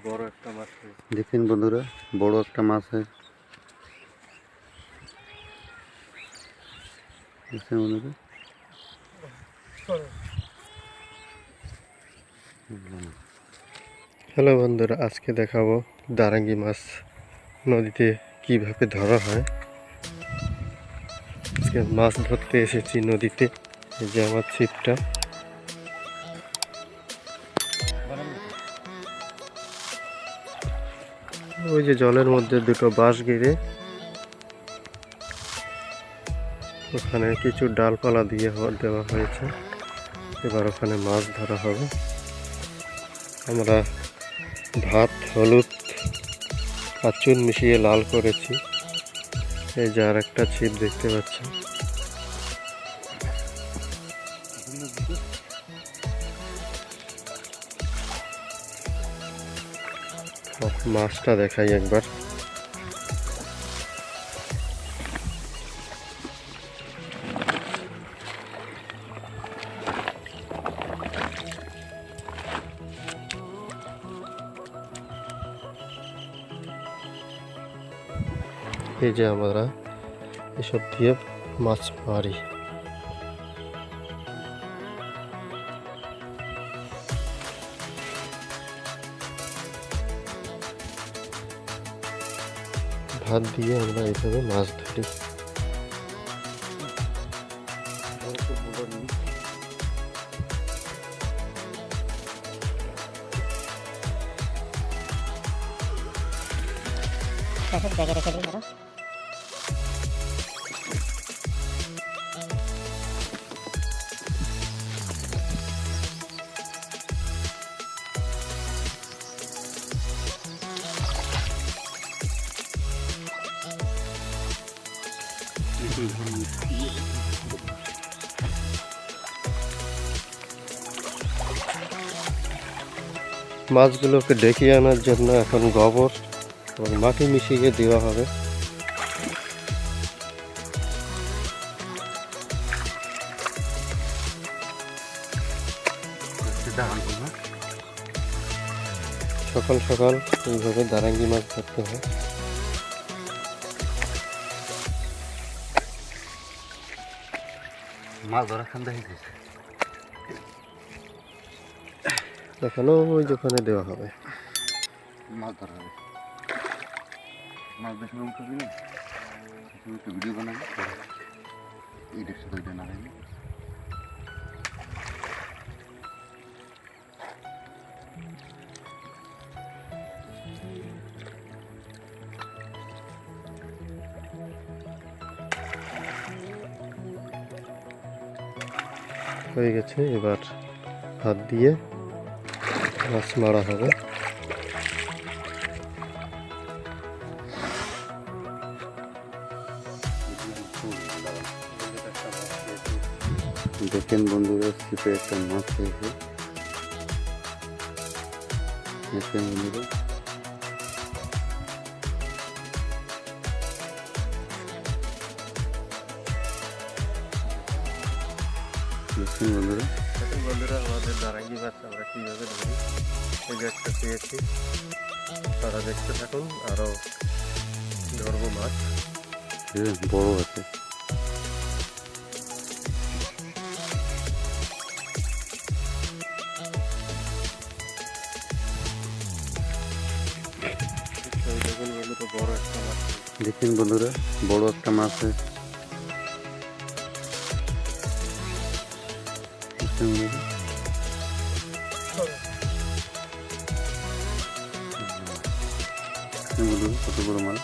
বড় একটা মাছ দেখেন বন্ধুরা, বড় একটা মাছ দেখছেন বন্ধুরা। হ্যালো বন্ধুরা, আজকে দেখাবো দারাঙ্গি মাছ নদীতে কিভাবে ধরা হয়। আজকে মাছ ধরতে এসেছি নদীতে। এই যে আমার ছিপটা, ওই যে জলের মধ্যে দুটো বাঁশ গেড়ে ওখানে কিছু ডালপালা দিয়ে দেওয়া হয়েছে। এবার ওখানে মাছ ধরা হবে। আমরা ভাত, হলুদ আর চুন মিশিয়ে লাল করেছি। এই যে আর একটা ছিপ দেখতে পাচ্ছেন। মাছটা দেখাই একবার। এই যে আমরা এসব দিয়ে মাছ মারি। ভাত দিয়ে আমরা এইভাবে মাছ ধরি। ব্যাগে রেখে দিই। মাছগুলোকে ডেকে আনার জন্য এখন গোবর এবং মাটি মিশিয়ে দেওয়া হবে। সকাল সকাল এইভাবে দারাঙ্গি মাছ ধরতে হয়। মাছ ধরা খান দেখে এখানেও ওই যেখানে দেওয়া হবে মাছ ধরা হবে। মাছ দেখে উঠবি না, একটু ভিডিও বানাবি। এই দেখছে তো, এটা না হয়ে গেছে। এবার হাত দিয়ে মাছ মারা হবে। দেখেন বন্ধুরা, ছিপে একটা মাছ হয়েছে। দেখেন বন্ধুরা, দেখেন বন্ধুরা। বন্ধুরা, আমাদের দারাঙ্গি মাছ আমরা কীভাবে ধরি, এই যে একটা পেয়েছি। তারা দেখতে থাকুন, আরও ধরবো মাছ। বড় আছে। দেখেন বন্ধুরা, বড় একটা মাছ হয়েছে। কত বড় মাছ।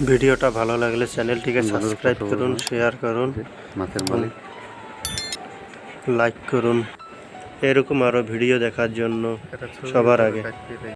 ভিডিওটা ভালো লাগলে চ্যানেলটিকে সাবস্ক্রাইব করুন, শেয়ার করুন, মাছের মালিক লাইক করুন। এরকম আরও ভিডিও দেখার জন্য সবার আগে